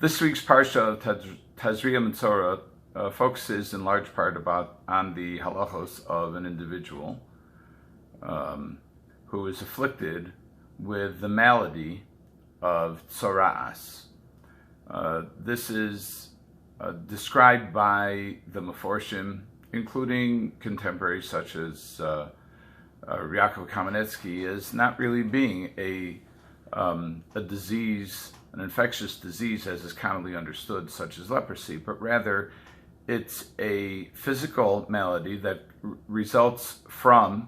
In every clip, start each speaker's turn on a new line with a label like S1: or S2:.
S1: This week's Parsha of Tazria-Metzora focuses in large part on the halachos of an individual who is afflicted with the malady of tzoras. This is described by the Meforshim, including contemporaries such as Yaakov Kamenetsky, as not really being a disease, an infectious disease as is commonly understood, such as leprosy, but rather it's a physical malady that results from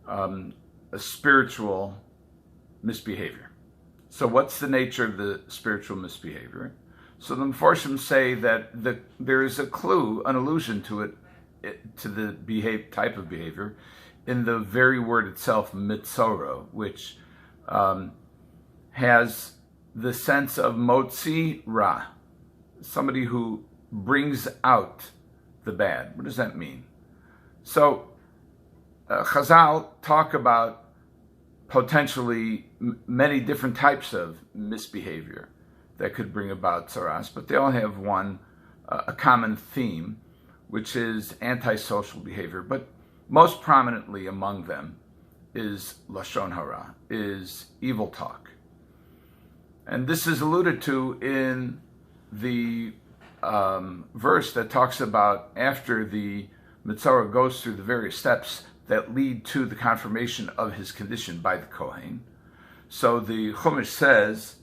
S1: a spiritual misbehavior. So what's the nature of the spiritual misbehavior? So the Meforshim say that there is a clue, an allusion to it, to the type of behavior, in the very word itself, Metzorah, which has the sense of motzi ra, somebody who brings out the bad. What does that mean? So Chazal talk about potentially many different types of misbehavior that could bring about tzoras, but they all have a common theme, which is antisocial behavior. But most prominently among them is lashon hara, is evil talk. And this is alluded to in the verse that talks about after the Metzorah goes through the various steps that lead to the confirmation of his condition by the Kohen. So the Chumash says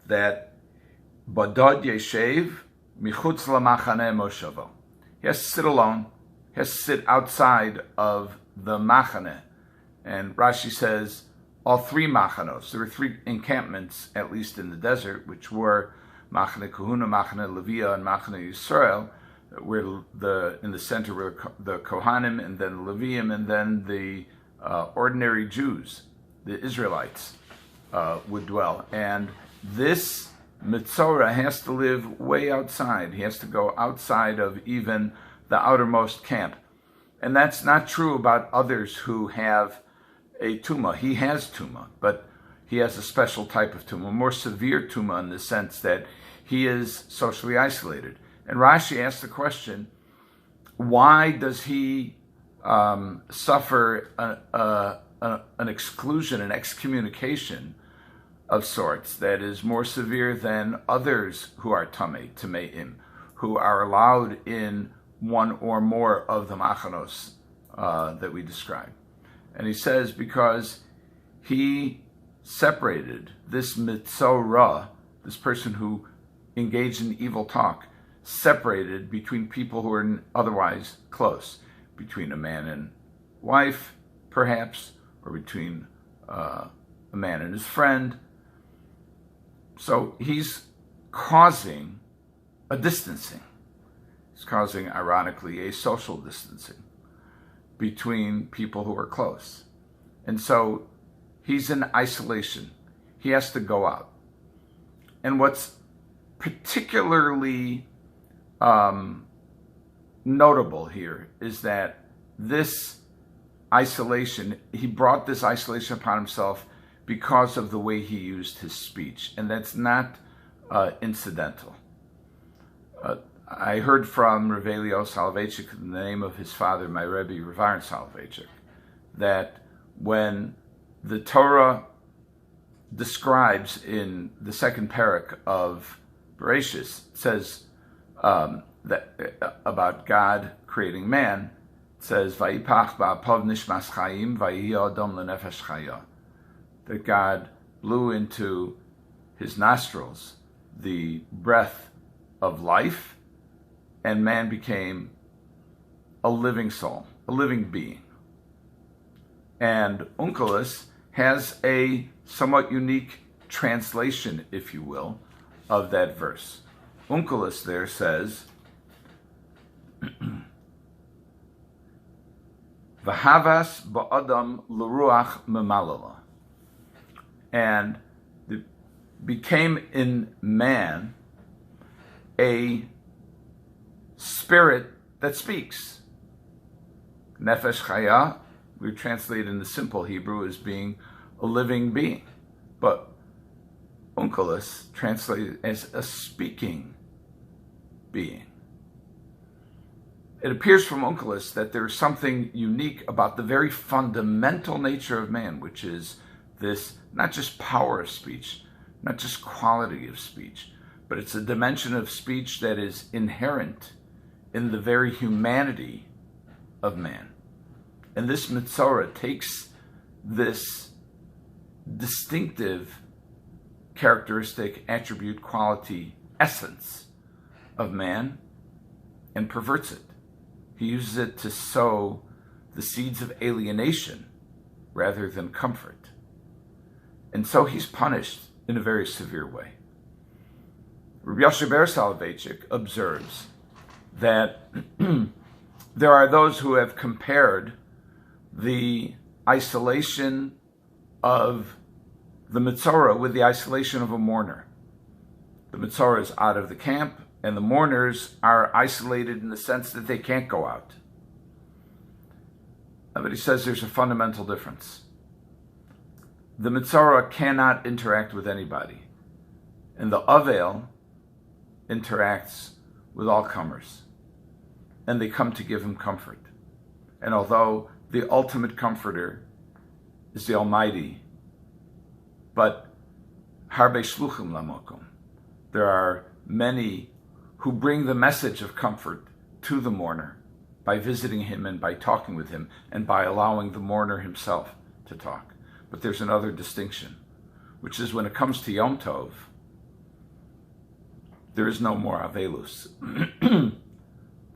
S1: that Badod Yeshev Michutz Lamachane Moshavo. He has to sit alone. He has to sit outside of the Machane. And Rashi says all three Machanos. There were three encampments, at least in the desert, which were Machane Kahuna, Machane Leviah, and Machane Yisrael, where in the center were the Kohanim, and then the Leviim, and then the ordinary Jews, the Israelites, would dwell. And this Metzorah has to live way outside. He has to go outside of even the outermost camp. And that's not true about others who have a tumah. He has tumah, but he has a special type of tumah, more severe tumah in the sense that he is socially isolated. And Rashi asks the question, why does he suffer an exclusion, an excommunication of sorts that is more severe than others who are tameim, who are allowed in one or more of the machanos that we describe? And he says because he separated this Metzorah, this person who engaged in evil talk, separated between people who are otherwise close, between a man and wife, perhaps, or between a man and his friend. So he's causing a distancing. He's causing, ironically, a social distancing between people who are close. And so he's in isolation. He has to go out. And what's particularly notable here is that this isolation, he brought this isolation upon himself because of the way he used his speech. And that's not incidental. I heard from Rabbi Soloveitchik, in the name of his father, my Rabbi, Rav Soloveitchik, that when the Torah describes in the second parak of Bereshis, says that about God creating man, it says Vayipach ba'apav nishmas chayim vayihi adam lenefesh chaya, that God blew into his nostrils the breath of life, and man became a living soul, a living being. And Onkelos has a somewhat unique translation, if you will, of that verse. Onkelos there says, V'havas ba'adam l'ruach memalala, and became in man a spirit that speaks. Nefesh chaya, we translate in the simple Hebrew as being a living being. But Onkelos, translated as a speaking being. It appears from Onkelos that there is something unique about the very fundamental nature of man, which is this not just power of speech, not just quality of speech, but it's a dimension of speech that is inherent in the very humanity of man. And this Metzorah takes this distinctive characteristic, attribute, quality, essence of man and perverts it. He uses it to sow the seeds of alienation rather than comfort. And so he's punished in a very severe way. Rabbi Soloveitchik observes that there are those who have compared the isolation of the Metzorah with the isolation of a mourner. The Metzorah is out of the camp, and the mourners are isolated in the sense that they can't go out. But he says there's a fundamental difference. The Metzorah cannot interact with anybody, and the Avel interacts with all comers, and they come to give him comfort. And although the ultimate comforter is the Almighty, but harbe shluchim lamokum, there are many who bring the message of comfort to the mourner by visiting him and by talking with him and by allowing the mourner himself to talk. But there's another distinction, which is when it comes to Yom Tov, there is no more Avelus.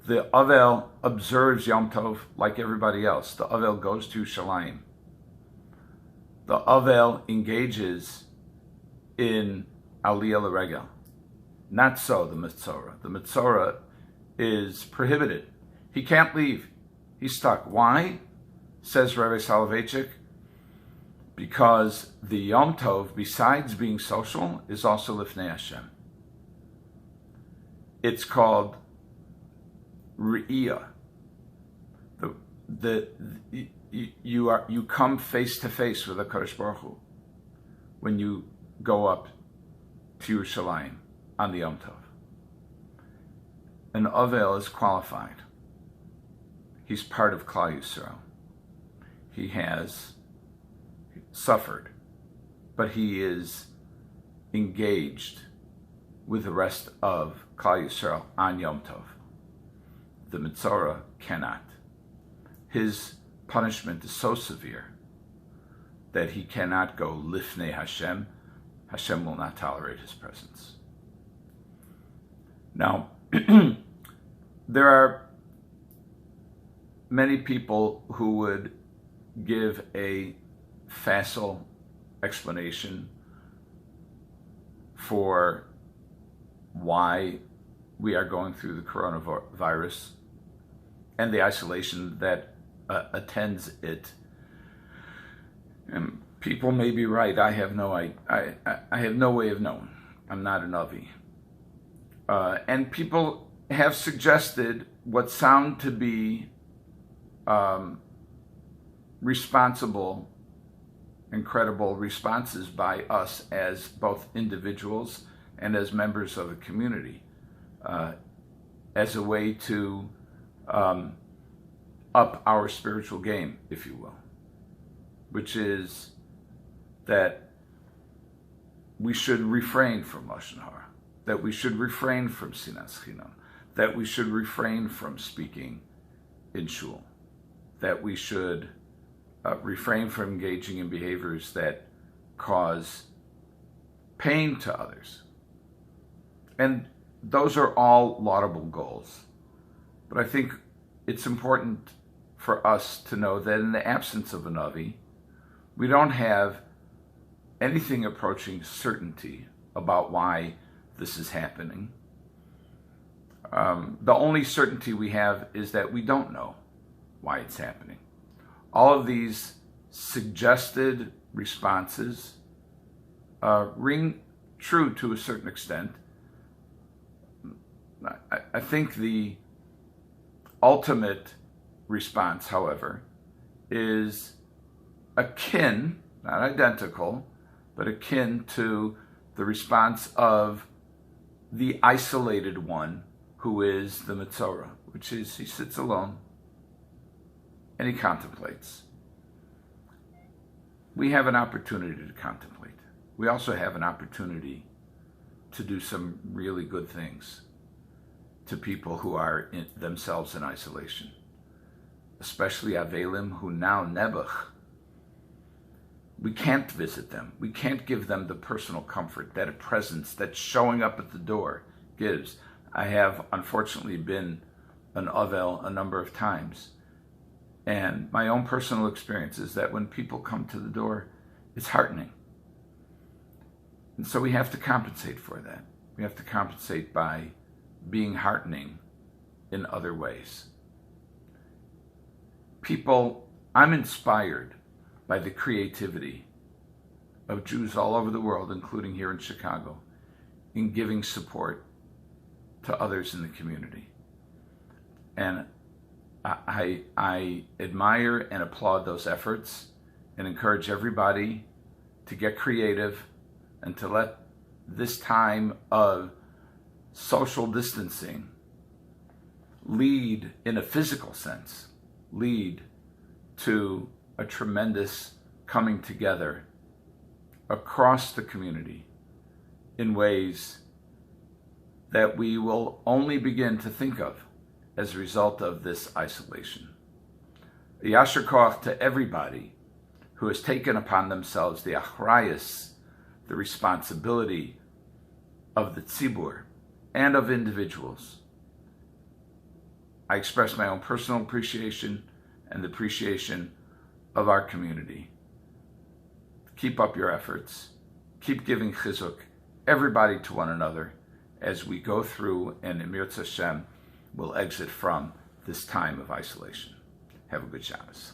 S1: The Avel observes Yom Tov like everybody else. The Avel goes to Shalayim. The Avel engages in Aliyah L'Regel. Not so the Metzorah. The Metzorah is prohibited. He can't leave. He's stuck. Why? Says Rabbi Soloveitchik, because the Yom Tov, besides being social, is also Lifnei Hashem. It's called Re'iyah. You come face to face with HaKadosh Baruch Hu when you go up to Yerushalayim on the Yom Tov. An Avel is qualified. He's part of Klal Yisrael. He has suffered, but he is engaged with the rest of Klal Yisrael on Yom Tov. The Metzorah cannot. His punishment is so severe that he cannot go lifnei Hashem. Hashem will not tolerate his presence. Now, there are many people who would give a facile explanation for why we are going through the coronavirus and the isolation that attends it. And people may be right. I have no way of knowing. I'm not a Navi. And people have suggested what sound to be responsible and credible responses by us as both individuals and as members of a community, as a way to up our spiritual game, if you will, which is that we should refrain from Lashon Hara, that we should refrain from Sinas Chinam, that we should refrain from speaking in shul, that we should refrain from engaging in behaviors that cause pain to others. And those are all laudable goals. But I think it's important for us to know that in the absence of a Navi, we don't have anything approaching certainty about why this is happening. The only certainty we have is that we don't know why it's happening. All of these suggested responses ring true to a certain extent. I think the ultimate response, however, is akin, not identical, but akin to the response of the isolated one, who is the Metzorah, which is he sits alone and he contemplates. We have an opportunity to contemplate. We also have an opportunity to do some really good things to people who are themselves in isolation, especially Avelim, who now Nebuch. We can't visit them. We can't give them the personal comfort that a presence that showing up at the door gives. I have unfortunately been an Avel a number of times, and my own personal experience is that when people come to the door, it's heartening. And so we have to compensate for that. We have to compensate by being heartening in other ways. People, I'm inspired by the creativity of Jews all over the world, including here in Chicago, in giving support to others in the community. And I admire and applaud those efforts and encourage everybody to get creative and to let this time of social distancing lead, in a physical sense, lead to a tremendous coming together across the community in ways that we will only begin to think of as a result of this isolation. Yasher koach to everybody who has taken upon themselves the achrayus, the responsibility of the tzibur and of individuals. I express my own personal appreciation and the appreciation of our community. Keep up your efforts. Keep giving chizuk, everybody to one another, as we go through and Emir Hashem will exit from this time of isolation. Have a good Shabbos.